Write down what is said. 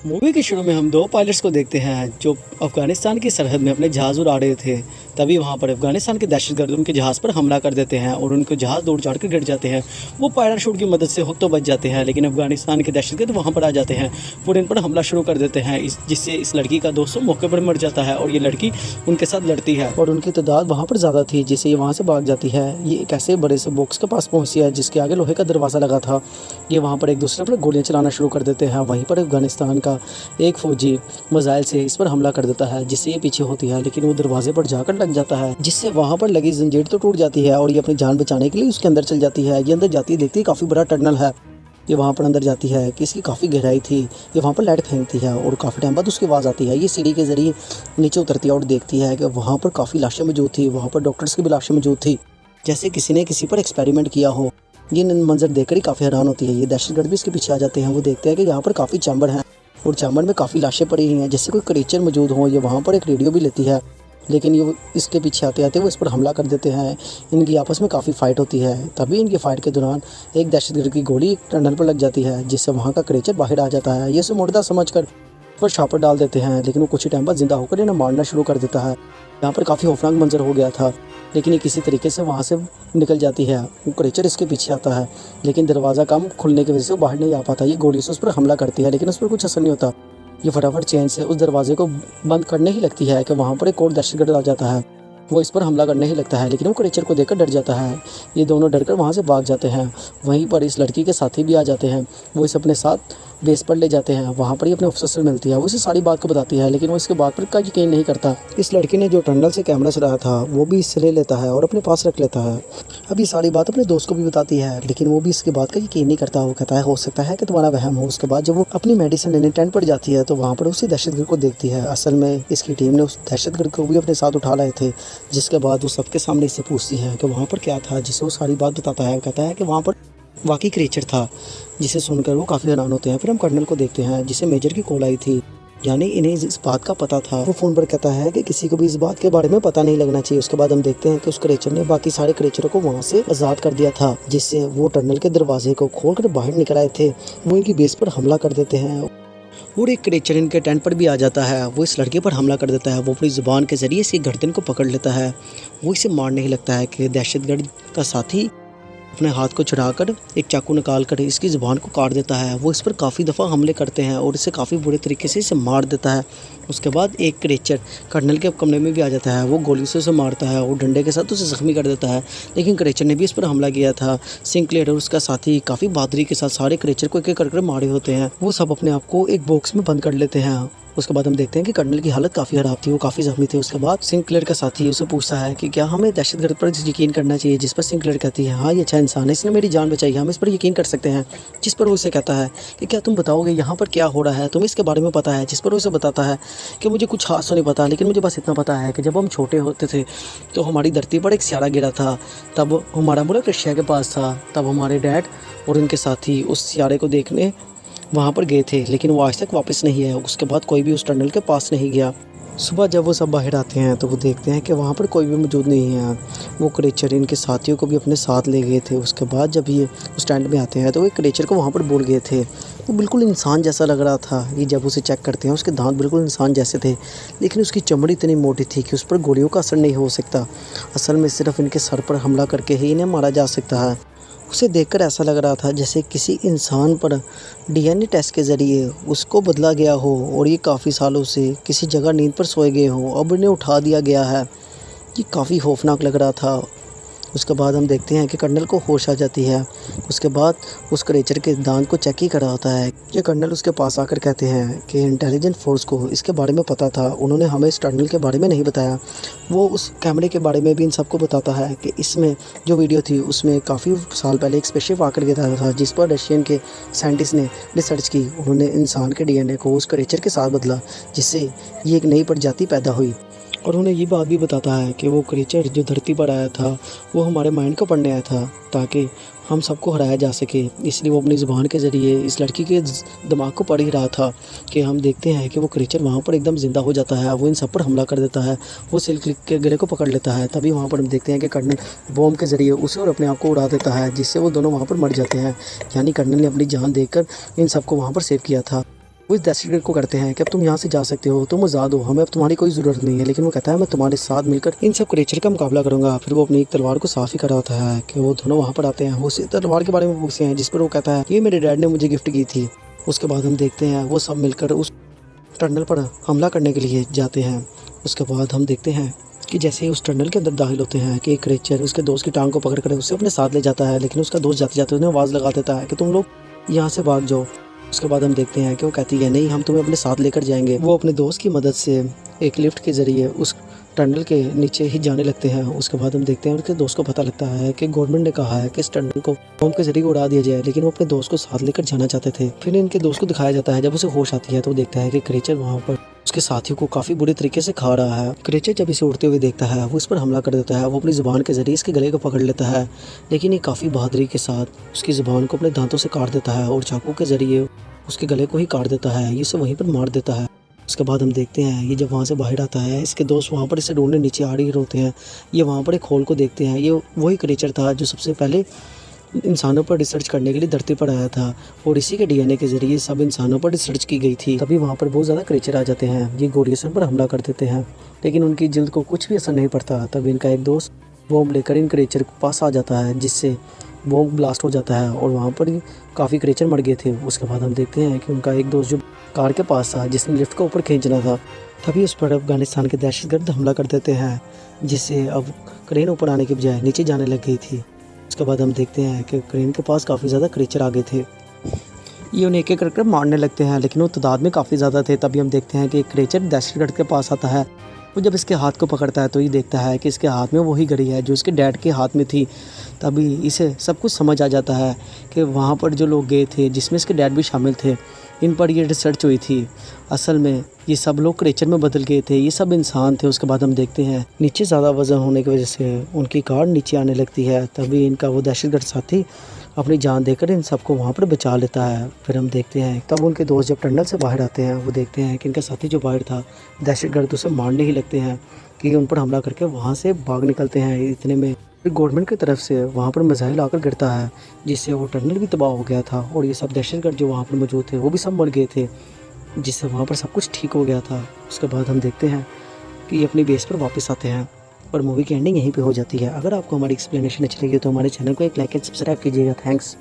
Movie के शुरू में हम दो पायलट्स को देखते हैं जो अफगानिस्तान की सरहद में अपने जहाज़ उड़ा रहे थे। तभी वहां पर अफगानिस्तान के दहशतगर्द उनके जहाज़ पर हमला कर देते हैं और उनके जहाज़ दौड़ चढ़ कर गिर जाते हैं। वो पैराशूट की मदद से खुद तो बच जाते हैं, लेकिन अफगानिस्तान के दहशतगर्द वहां पर आ जाते हैं और इन पर हमला शुरू कर देते हैं, जिससे इस लड़की का दोस्त मौके पर मर जाता है और ये लड़की उनके साथ लड़ती है और उनकी तादाद वहाँ पर ज़्यादा थी, जिससे ये वहाँ से भाग जाती है। ये एक ऐसे बड़े से बॉक्स के पास पहुँचती है जिसके आगे लोहे का दरवाज़ा लगा था। ये वहाँ पर एक दूसरे पर गोलियाँ चलाना शुरू कर देते हैं। वहीं पर अफगानिस्तान का एक फ़ौजी मिसाइल से इस पर हमला कर देता है, जिससे ये पीछे होती है, लेकिन वो दरवाजे पर जाकर लग जाता है, जिससे वहाँ पर लगी जंजीर तो टूट जाती है और ये अपनी जान बचाने के लिए उसके अंदर चल जाती है। ये अंदर जाती है, देखती है काफ़ी बड़ा टनल है। ये वहाँ पर अंदर जाती है कि इसकी काफ़ी गहराई थी। ये वहाँ पर लाइट फेंकती है और काफ़ी टाइम बाद उसकी आवाज़ आती है। ये सीढ़ी के ज़रिए नीचे उतरती है और देखती है कि वहाँ पर काफ़ी लाशें मौजूद थी। वहाँ पर डॉक्टर्स की भी लाशें मौजूद थी, जैसे किसी ने किसी पर एक्सपेरिमेंट किया हो। ये मंजर देखकर ही काफ़ी हैरान होती है। ये दहशतगर्द भी इसके पीछे आ जाते हैं। वो देखते हैं कि यहाँ पर काफ़ी चैम्बर हैं और चैम्बर में काफ़ी लाशें पड़ी हुई हैं, जैसे कोई क्रीचर मौजूद हो। ये वहाँ पर एक रेडियो भी लेती है, लेकिन ये इसके पीछे आते आते वो इस पर हमला कर देते हैं। इनकी आपस में काफ़ी फ़ाइट होती है। तभी इनकी फ़ाइट के दौरान एक दहशतगर्द की गोली टनल पर लग जाती है, जिससे वहाँ का क्रीचर बाहर आ जाता है। ये उसे मुर्दा समझकर पर छापर डाल देते हैं, लेकिन वो कुछ ही टाइम बाद जिंदा होकर इन्हें मारना शुरू कर देता है। यहाँ पर काफ़ी खौफनाक मंजर हो गया था, लेकिन ये किसी तरीके से वहाँ से निकल जाती है। वो क्रीचर इसके पीछे आता है, लेकिन दरवाज़ा कम खुलने की वजह से वो बाहर नहीं आ पाता। ये गोली से उस पर हमला करती है, लेकिन उस पर कुछ असर नहीं होता। ये फटाफट चेन से उस दरवाजे को बंद करने ही लगती है कि वहाँ पर एक और दहशतगर्द आ जाता है। वो इस पर हमला करने ही लगता है, लेकिन वो क्रीचर को देखकर डर जाता है। ये दोनों डरकर वहाँ से भाग जाते हैं। वहीं पर इस लड़की के साथी भी आ जाते हैं। वो इसे अपने साथ बेस पर ले जाते हैं। वहाँ पर ही अपने अफसर से मिलती है। वो इसे सारी बात को बताती है, लेकिन वो इसके बात पर का यकीन नहीं करता। इस लड़की ने जो टनल से कैमरा चलाया था वो भी इससे ले लेता है और अपने पास रख लेता है। अब ये सारी बात अपने दोस्त को भी बताती है, लेकिन वो भी इसके बात का यकीन नहीं करता। वो कहता है हो सकता है कि तुम्हारा वहम हो। उसके बाद जब वो अपनी मेडिसिन लेने टेंट पर जाती है तो वहाँ पर उसी दहशतगर्द को देखती है। असल में इसकी टीम ने उस दहशतगर्द को भी अपने साथ उठा लाए थे, जिसके बाद वो सबके सामने इससे पूछती है कि वहाँ पर क्या था, जिसे वो सारी बात बताता है। कहता है कि वहाँ पर वाकई क्रीचर था, जिसे सुनकर वो काफ़ी हैरान होते हैं। फिर हम कर्नल को देखते हैं, जिसे मेजर की कॉल आई थी, यानी इन्हें इस बात का पता था। वो फ़ोन पर कहता है कि किसी को भी इस बात के बारे में पता नहीं लगना चाहिए। उसके बाद हम देखते हैं कि उस क्रीचर ने बाकी सारे क्रीचरों को वहाँ से आज़ाद कर दिया था, जिससे वो टनल के दरवाजे को खोलकर बाहर निकल आए थे। वो इनकी बेस पर हमला कर देते हैं और एक क्रीचर इनके टेंट पर भी आ जाता है। वो इस लड़के पर हमला कर देता है। वो अपनी ज़ुबान के ज़रिए इसकी गर्दन को पकड़ लेता है। वो इसे मारने ही लगता है कि दहशतगर्द का साथी अपने हाथ को छुड़ाकर एक चाकू निकाल कर इसकी ज़ुबान को काट देता है। वो इस पर काफ़ी दफ़ा हमले करते हैं और इसे काफ़ी बुरे तरीके से इसे मार देता है। उसके बाद एक क्रीचर कर्नल के कमरे में भी आ जाता है। वो गोली से उसे मारता है और डंडे के साथ उसे ज़ख्मी कर देता है, लेकिन क्रीचर ने भी इस पर हमला किया था। सिंक्लेयर और उसका साथी काफ़ी बहादुरी के साथ सारे क्रीचर को एक एक कर मारे होते हैं। वो सब अपने आप को एक बॉक्स में बंद कर लेते हैं। उसके बाद हम देखते हैं कि कर्नल की हालत काफ़ी ख़राब थी, वो काफ़ी ज़ख्मी थे। उसके बाद सिंक्लेयर का साथी उसे पूछता है कि क्या हमें दहशतगर्द पर यकीन करना चाहिए, जिस पर सिंक्लेयर कहती है हाँ ये अच्छा इंसान है, इसने मेरी जान बचाई, हम इस पर यकीन कर सकते हैं। जिस पर वो उसे कहता है कि क्या तुम बताओगे यहाँ पर क्या हो रहा है, तुम्हें इसके बारे में पता है। जिस पर वो उसे बताता है कि मुझे कुछ खास तो नहीं पता, लेकिन मुझे बस इतना पता है कि जब हम छोटे होते थे तो हमारी धरती पर एक सियारा गिरा था। तब हमारा मुल्क रशिया के पास था। तब हमारे डैड और उनके साथी उस सियारे को देखने वहाँ पर गए थे, लेकिन वो आज तक वापस नहीं आया। उसके बाद कोई भी उस टनल के पास नहीं गया। सुबह जब वो सब बाहर आते हैं तो वो देखते हैं कि वहाँ पर कोई भी मौजूद नहीं है। वो क्रीचर इनके साथियों को भी अपने साथ ले गए थे। उसके बाद जब ये उस टेंट में आते हैं तो वो क्रीचर को वहाँ पर भूल गए थे। वो बिल्कुल इंसान जैसा लग रहा था। ये जब उसे चेक करते हैं उसके दांत बिल्कुल इंसान जैसे थे, लेकिन उसकी चमड़ी इतनी मोटी थी कि उस पर गोलियों का असर नहीं हो सकता। असल में सिर्फ इनके सर पर हमला करके ही इन्हें मारा जा सकता है। उसे देखकर ऐसा लग रहा था जैसे किसी इंसान पर डीएनए टेस्ट के ज़रिए उसको बदला गया हो और ये काफ़ी सालों से किसी जगह नींद पर सोए गए हों, अब इन्हें उठा दिया गया है। ये काफ़ी खौफनाक लग रहा था। उसके बाद हम देखते हैं कि कर्नल को होश आ जाती है। उसके बाद उस क्रीचर के दांत को चेक ही करा होता है। ये कर्नल उसके पास आकर कहते हैं कि इंटेलिजेंट फोर्स को इसके बारे में पता था, उन्होंने हमें इस टनल के बारे में नहीं बताया। वो उस कैमरे के बारे में भी इन सबको बताता है कि इसमें जो वीडियो थी उसमें काफ़ी साल पहले एक स्पेसशिप आकर गिरा था, जिस पर रशियन के साइंटिस्ट ने रिसर्च की। उन्होंने इंसान के डीएनए को उस क्रीचर के साथ बदला, जिससे ये एक नई प्रजाति पैदा हुई। और उन्हें ये बात भी बताता है कि वो क्रीचर जो धरती पर आया था वो हमारे माइंड को पढ़ने आया था, ताकि हम सबको हराया जा सके। इसलिए वो अपनी ज़ुबान के ज़रिए इस लड़की के दिमाग को पढ़ ही रहा था। कि हम देखते हैं कि वो क्रीचर वहाँ पर एकदम ज़िंदा हो जाता है। वो इन सब पर हमला कर देता है। वो सिल्क के गले को पकड़ लेता है। तभी वहाँ पर हम देखते हैं कि कर्नल बॉम्ब के ज़रिए उसे और अपने आप को उड़ा देता है, जिससे वो दोनों वहाँ पर मर जाते हैं। यानी कर्नल ने अपनी जान देकर इन सबको वहाँ पर सेव किया था। वो इस दहशतगर्द को करते हैं कि अब तुम यहाँ से जा सकते हो, तुम आज़ाद हो, हमें अब तुम्हारी कोई ज़रूरत नहीं है। लेकिन वो कहता है मैं तुम्हारे साथ मिलकर इन सब क्रिएचर का मुकाबला करूँगा। फिर वो अपनी एक तलवार को साफ ही कर रहा होता है कि वो दोनों वहाँ पर आते हैं। वो उसी तलवार के बारे में पूछते हैं जिस पर वो कहता है ये मेरे डैड ने मुझे गिफ्ट की थी। उसके बाद हम देखते हैं वो सब मिलकर उस टनल पर हमला करने के लिए जाते हैं। उसके बाद हम देखते हैं कि जैसे ही उस टनल के अंदर दाखिल होते हैं कि एक क्रिएचर उसके दोस्त की टांग को पकड़ कर उसे अपने साथ ले जाता है। लेकिन उसका दोस्त जाते जाते उन्हें आवाज़ लगा देता है कि तुम लोग यहाँ से भाग जाओ। उसके बाद हम देखते हैं कि वो कहती है नहीं, हम तुम्हें अपने साथ लेकर जाएंगे। वो अपने दोस्त की मदद से एक लिफ्ट के ज़रिए उस टनल के नीचे ही जाने लगते हैं। उसके बाद हम देखते हैं उनके दोस्त को पता लगता है कि गवर्नमेंट ने कहा है कि इस टनल को बम के जरिए उड़ा दिया जाए। लेकिन वो अपने दोस्त को साथ लेकर जाना चाहते थे। फिर इनके दोस्त को दिखाया जाता है, जब उसे होश आती है तो वो देखता है कि क्रिएचर वहाँ पर उसके साथियों को काफ़ी बुरे तरीके से खा रहा है। क्रिएचर जब इसे उड़ते हुए देखता है वो इस पर हमला कर देता है। वो अपनी ज़ुबान के ज़रिए इसके गले को पकड़ लेता है, लेकिन ये काफ़ी बहादुरी के साथ उसकी ज़ुबान को अपने दांतों से काट देता है और चाकू के ज़रिए उसके गले को ही काट देता है। ये इसे वहीं पर मार देता है। उसके बाद हम देखते हैं ये जब वहाँ से बाहर आता है, इसके दोस्त वहाँ पर इसे ढूंढने नीचे आ रहे होते हैं। ये वहाँ पर एक होल को देखते हैं। ये वही क्रिएचर था जो सबसे पहले इंसानों पर रिसर्च करने के लिए धरती पर आया था और इसी के डीएनए के जरिए सब इंसानों पर रिसर्च की गई थी। तभी वहाँ पर बहुत ज़्यादा क्रिएचर आ जाते हैं। ये गोरियसन पर हमला कर देते हैं, लेकिन उनकी जल्द को कुछ भी असर नहीं पड़ता। तभी इनका एक दोस्त बॉम्ब लेकर इन क्रिएचर के पास आ जाता है, जिससे बॉम्ब ब्लास्ट हो जाता है और वहाँ पर काफ़ी क्रिएचर मर गए थे। उसके बाद हम देखते हैं कि उनका एक दोस्त जो कार के पास था जिसने लिफ्ट को ऊपर खींचना था, तभी उस पर अफगानिस्तान के दहशतगर्द हमला कर देते हैं, जिससे अब क्रेन ऊपर आने के बजाय नीचे जाने लग गई थी। उसके बाद हम देखते हैं कि क्रेन के पास काफ़ी ज़्यादा क्रिएचर आ गए थे। ये उन्हें एक एक करके मारने लगते हैं, लेकिन वो तादाद में काफ़ी ज़्यादा थे। तभी हम देखते हैं कि एक क्रिएचर दहशतगर्द के पास आता है। वो जब इसके हाथ को पकड़ता है तो ये देखता है कि इसके हाथ में वही घड़ी है जो इसके डैड के हाथ में थी। तभी इसे सब कुछ समझ आ जाता है कि वहाँ पर जो लोग गए थे जिसमें इसके डैड भी शामिल थे, इन पर ये रिसर्च हुई थी। असल में ये सब लोग क्रिएचर में बदल गए थे, ये सब इंसान थे। उसके बाद हम देखते हैं नीचे ज़्यादा वज़न होने की वजह से उनकी कार नीचे आने लगती है। तभी इनका वो दहशतगर्द साथी अपनी जान देकर इन सबको वहाँ पर बचा लेता है। फिर हम देखते हैं तब उनके दोस्त जब टनल से बाहर आते हैं, वो देखते हैं कि इनका साथी जो बाहर था दहशतगर्द उसे मारने ही लगते हैं कि उन पर हमला करके वहाँ से भाग निकलते हैं। इतने में फिर गवर्नमेंट की तरफ से वहाँ पर मिसाइल आकर गिरता है, जिससे वो टनल भी तबाह हो गया था और ये सब दहशतगर्द जो वहाँ पर मौजूद थे वो भी सब मर गए थे, जिससे वहाँ पर सब कुछ ठीक हो गया था। उसके बाद हम देखते हैं कि ये अपनी बेस पर वापस आते हैं और मूवी की एंडिंग यहीं पे हो जाती है। अगर आपको हमारी एक्सप्लेनेशन अच्छी लगी तो हमारे चैनल को एक लाइक एंड सब्सक्राइब कीजिएगा। थैंक्स।